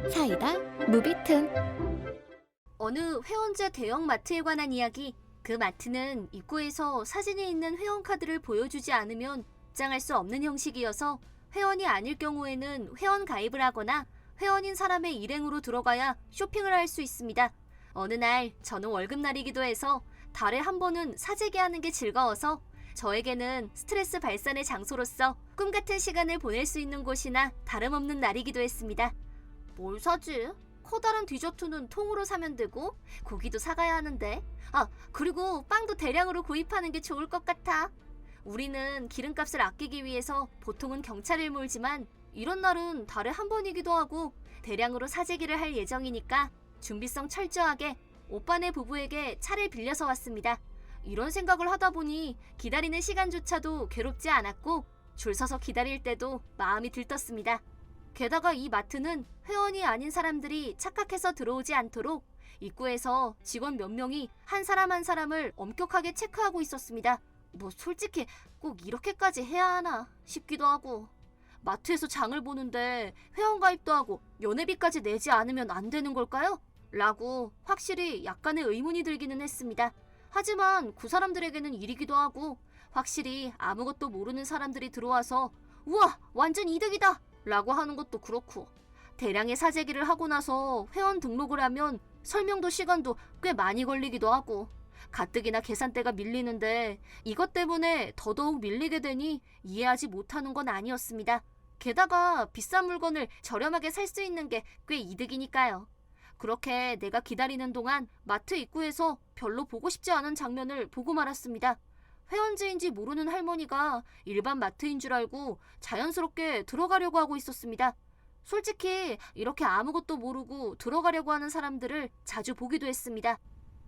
사이다 무비튼. 어느 회원제 대형 마트에 관한 이야기. 그 마트는 입구에서 사진이 있는 회원카드를 보여주지 않으면 입장할 수 없는 형식이어서 회원이 아닐 경우에는 회원 가입을 하거나 회원인 사람의 일행으로 들어가야 쇼핑을 할 수 있습니다. 어느 날 저는 월급날이기도 해서 달에 한 번은 사재기 하는 게 즐거워서 저에게는 스트레스 발산의 장소로서 꿈같은 시간을 보낼 수 있는 곳이나 다름없는 날이기도 했습니다. 뭘 사지? 커다란 디저트는 통으로 사면 되고 고기도 사가야 하는데, 그리고 빵도 대량으로 구입하는 게 좋을 것 같아. 우리는 기름값을 아끼기 위해서 보통은 경차를 몰지만 이런 날은 달에 한 번이기도 하고 대량으로 사재기를 할 예정이니까 준비성 철저하게 오빠네 부부에게 차를 빌려서 왔습니다. 이런 생각을 하다 보니 기다리는 시간조차도 괴롭지 않았고 줄 서서 기다릴 때도 마음이 들떴습니다. 게다가 이 마트는 회원이 아닌 사람들이 착각해서 들어오지 않도록 입구에서 직원 몇 명이 한 사람 한 사람을 엄격하게 체크하고 있었습니다. 뭐 솔직히 꼭 이렇게까지 해야 하나 싶기도 하고, 마트에서 장을 보는데 회원 가입도 하고 연회비까지 내지 않으면 안 되는 걸까요? 라고 확실히 약간의 의문이 들기는 했습니다. 하지만 그 사람들에게는 일이기도 하고 확실히 아무것도 모르는 사람들이 들어와서 우와 완전 이득이다 라고 하는 것도 그렇고, 대량의 사재기를 하고 나서 회원 등록을 하면 설명도 시간도 꽤 많이 걸리기도 하고 가뜩이나 계산대가 밀리는데 이것 때문에 더더욱 밀리게 되니 이해하지 못하는 건 아니었습니다. 게다가 비싼 물건을 저렴하게 살 수 있는 게 꽤 이득이니까요. 그렇게 내가 기다리는 동안 마트 입구에서 별로 보고 싶지 않은 장면을 보고 말았습니다. 회원제인지 모르는 할머니가 일반 마트인 줄 알고 자연스럽게 들어가려고 하고 있었습니다. 솔직히 이렇게 아무것도 모르고 들어가려고 하는 사람들을 자주 보기도 했습니다.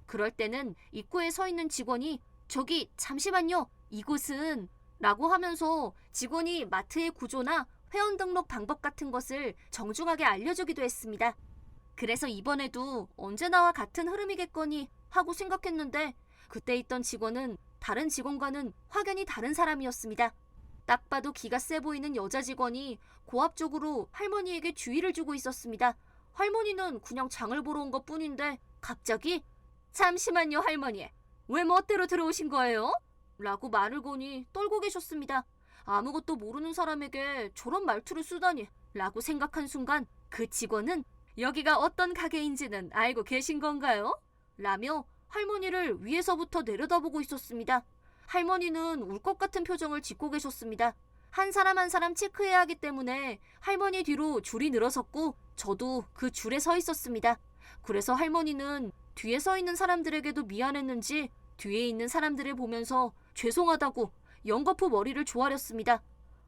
그럴 때는 입구에 서 있는 직원이 저기 잠시만요, 이곳은 라고 하면서 직원이 마트의 구조나 회원 등록 방법 같은 것을 정중하게 알려주기도 했습니다. 그래서 이번에도 언제나와 같은 흐름이겠거니 하고 생각했는데 그때 있던 직원은 다른 직원과는 확연히 다른 사람이었습니다. 딱 봐도 기가 세 보이는 여자 직원이 고압적으로 할머니에게 주의를 주고 있었습니다. 할머니는 그냥 장을 보러 온 것뿐인데 갑자기 잠시만요 할머니, 왜 멋대로 들어오신 거예요? 라고 말을 거니 떨고 계셨습니다. 아무것도 모르는 사람에게 저런 말투를 쓰다니 라고 생각한 순간 그 직원은 여기가 어떤 가게인지는 알고 계신 건가요? 라며 할머니를 위에서부터 내려다보고 있었습니다. 할머니는 울 것 같은 표정을 짓고 계셨습니다. 한 사람 한 사람 체크해야 하기 때문에 할머니 뒤로 줄이 늘어섰고 저도 그 줄에 서 있었습니다. 그래서 할머니는 뒤에 서 있는 사람들에게도 미안했는지 뒤에 있는 사람들을 보면서 죄송하다고 연거푸 머리를 조아렸습니다.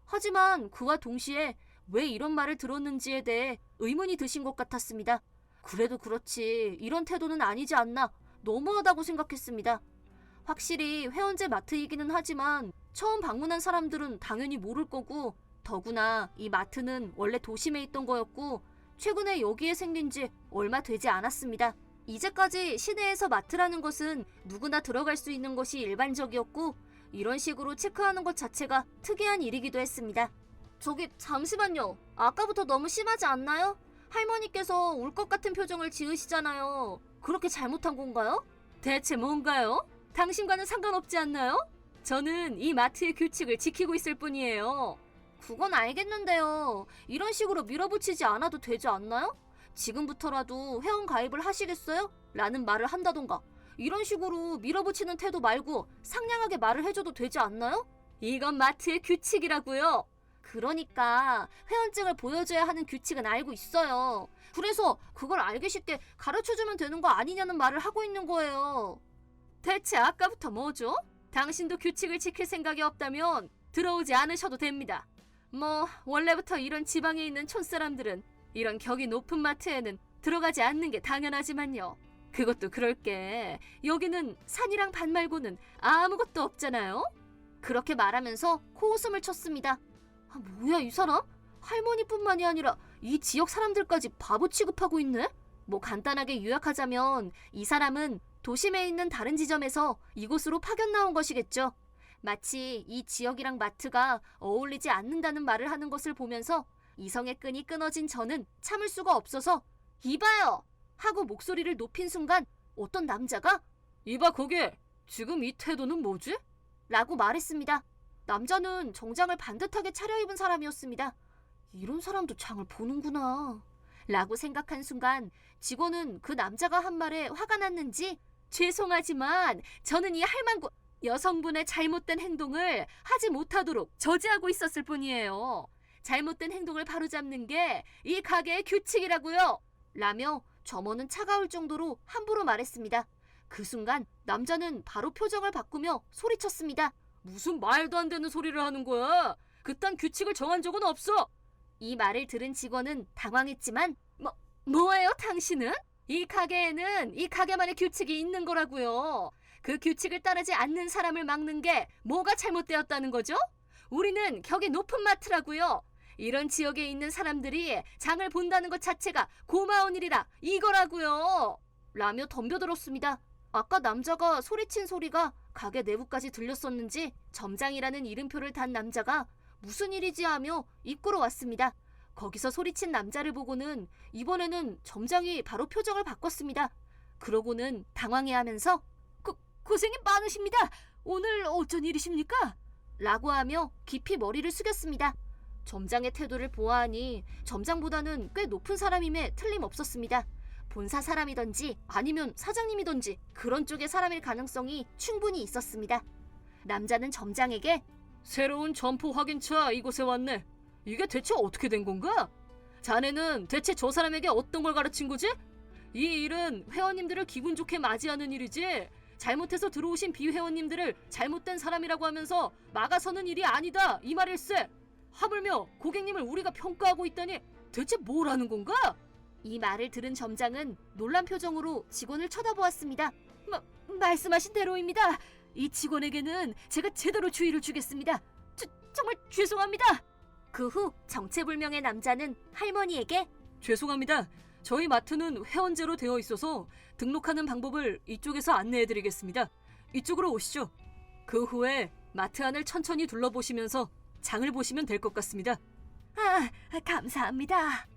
하지만 그와 동시에 왜 이런 말을 들었는지에 대해 의문이 드신 것 같았습니다. 그래도 그렇지 이런 태도는 아니지 않나 너무하다고 생각했습니다. 확실히 회원제 마트이기는 하지만 처음 방문한 사람들은 당연히 모를 거고, 더구나 이 마트는 원래 도심에 있던 거였고 최근에 여기에 생긴 지 얼마 되지 않았습니다. 이제까지 시내에서 마트라는 것은 누구나 들어갈 수 있는 것이 일반적이었고 이런 식으로 체크하는 것 자체가 특이한 일이기도 했습니다. 저기 잠시만요. 아까부터 너무 심하지 않나요? 할머니께서 울 것 같은 표정을 지으시잖아요. 그렇게 잘못한 건가요? 대체 뭔가요? 당신과는 상관없지 않나요? 저는 이 마트의 규칙을 지키고 있을 뿐이에요. 그건 알겠는데요. 이런 식으로 밀어붙이지 않아도 되지 않나요? 지금부터라도 회원 가입을 하시겠어요? 라는 말을 한다던가 이런 식으로 밀어붙이는 태도 말고 상냥하게 말을 해줘도 되지 않나요? 이건 마트의 규칙이라고요. 그러니까 회원증을 보여줘야 하는 규칙은 알고 있어요. 그래서 그걸 알기 쉽게 가르쳐주면 되는 거 아니냐는 말을 하고 있는 거예요. 대체 아까부터 뭐죠? 당신도 규칙을 지킬 생각이 없다면 들어오지 않으셔도 됩니다. 뭐 원래부터 이런 지방에 있는 촌사람들은 이런 격이 높은 마트에는 들어가지 않는 게 당연하지만요. 그것도 그럴 게 여기는 산이랑 밭 말고는 아무것도 없잖아요. 그렇게 말하면서 코웃음을 쳤습니다. 뭐야 이 사람? 할머니뿐만이 아니라 이 지역 사람들까지 바보 취급하고 있네? 뭐 간단하게 요약하자면 이 사람은 도심에 있는 다른 지점에서 이곳으로 파견 나온 것이겠죠. 마치 이 지역이랑 마트가 어울리지 않는다는 말을 하는 것을 보면서 이성의 끈이 끊어진 저는 참을 수가 없어서 이봐요! 하고 목소리를 높인 순간 어떤 남자가 이봐 거기! 지금 이 태도는 뭐지? 라고 말했습니다. 남자는 정장을 반듯하게 차려입은 사람이었습니다. 이런 사람도 장을 보는구나 라고 생각한 순간 직원은 그 남자가 한 말에 화가 났는지 죄송하지만 저는 이 할망구 여성분의 잘못된 행동을 하지 못하도록 저지하고 있었을 뿐이에요. 잘못된 행동을 바로잡는 게 이 가게의 규칙이라고요. 라며 점원은 차가울 정도로 함부로 말했습니다. 그 순간 남자는 바로 표정을 바꾸며 소리쳤습니다. 무슨 말도 안 되는 소리를 하는 거야? 그딴 규칙을 정한 적은 없어. 이 말을 들은 직원은 당황했지만 뭐예요 당신은? 이 가게에는 이 가게만의 규칙이 있는 거라고요. 그 규칙을 따르지 않는 사람을 막는 게 뭐가 잘못되었다는 거죠? 우리는 격이 높은 마트라고요. 이런 지역에 있는 사람들이 장을 본다는 것 자체가 고마운 일이다 이거라고요. 라며 덤벼들었습니다. 아까 남자가 소리친 소리가 가게 내부까지 들렸었는지 점장이라는 이름표를 단 남자가 무슨 일이지 하며 입구로 왔습니다. 거기서 소리친 남자를 보고는 이번에는 점장이 바로 표정을 바꿨습니다. 그러고는 당황해하면서 고생이 많으십니다. 오늘 어쩐 일이십니까? 라고 하며 깊이 머리를 숙였습니다. 점장의 태도를 보아하니 점장보다는 꽤 높은 사람임에 틀림없었습니다. 본사 사람이던지 아니면 사장님이던지 그런 쪽의 사람일 가능성이 충분히 있었습니다. 남자는 점장에게 새로운 점포 확인차 이곳에 왔네. 이게 대체 어떻게 된 건가? 자네는 대체 저 사람에게 어떤 걸 가르친 거지? 이 일은 회원님들을 기분 좋게 맞이하는 일이지 잘못해서 들어오신 비회원님들을 잘못된 사람이라고 하면서 막아서는 일이 아니다 이 말일세. 하물며 고객님을 우리가 평가하고 있다니 대체 뭘 하는 건가? 이 말을 들은 점장은 놀란 표정으로 직원을 쳐다보았습니다. 말씀하신 대로입니다. 이 직원에게는 제가 제대로 주의를 주겠습니다. 정말 죄송합니다. 그 후 정체불명의 남자는 할머니에게 죄송합니다. 저희 마트는 회원제로 되어 있어서 등록하는 방법을 이쪽에서 안내해드리겠습니다. 이쪽으로 오시죠. 그 후에 마트 안을 천천히 둘러보시면서 장을 보시면 될 것 같습니다. 감사합니다.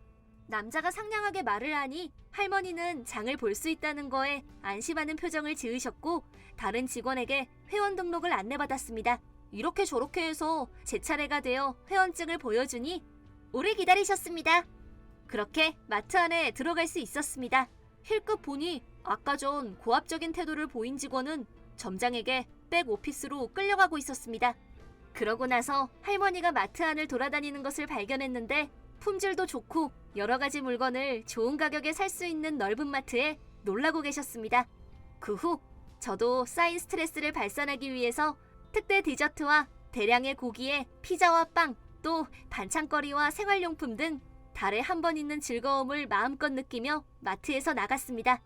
남자가 상냥하게 말을 하니 할머니는 장을 볼 수 있다는 거에 안심하는 표정을 지으셨고 다른 직원에게 회원 등록을 안내받았습니다. 이렇게 저렇게 해서 제 차례가 되어 회원증을 보여주니 오래 기다리셨습니다. 그렇게 마트 안에 들어갈 수 있었습니다. 힐끗 보니 아까 전 고압적인 태도를 보인 직원은 점장에게 백오피스로 끌려가고 있었습니다. 그러고 나서 할머니가 마트 안을 돌아다니는 것을 발견했는데 품질도 좋고 여러 가지 물건을 좋은 가격에 살 수 있는 넓은 마트에 놀라고 계셨습니다. 그 후 저도 쌓인 스트레스를 발산하기 위해서 특대 디저트와 대량의 고기에 피자와 빵, 또 반찬거리와 생활용품 등 달에 한 번 있는 즐거움을 마음껏 느끼며 마트에서 나갔습니다.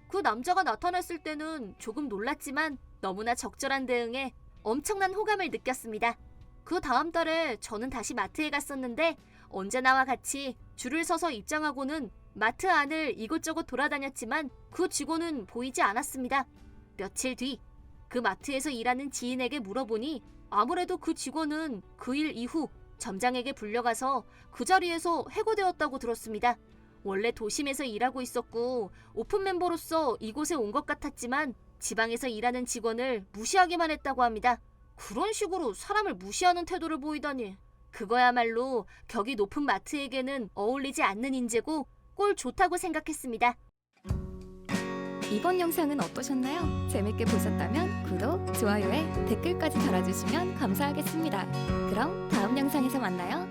그 남자가 나타났을 때는 조금 놀랐지만 너무나 적절한 대응에 엄청난 호감을 느꼈습니다. 그 다음 달에 저는 다시 마트에 갔었는데 언제나와 같이 줄을 서서 입장하고는 마트 안을 이곳저곳 돌아다녔지만 그 직원은 보이지 않았습니다. 며칠 뒤 그 마트에서 일하는 지인에게 물어보니 아무래도 그 직원은 그 일 이후 점장에게 불려가서 그 자리에서 해고되었다고 들었습니다. 원래 도심에서 일하고 있었고 오픈 멤버로서 이곳에 온 것 같았지만 지방에서 일하는 직원을 무시하기만 했다고 합니다. 그런 식으로 사람을 무시하는 태도를 보이다니 그거야말로 격이 높은 마트에게는 어울리지 않는 인재고 꼴 좋다고 생각했습니다. 이번 영상은 어떠셨나요? 재밌게 보셨다면 구독, 좋아요에 댓글까지 달아주시면 감사하겠습니다. 그럼 다음 영상에서 만나요.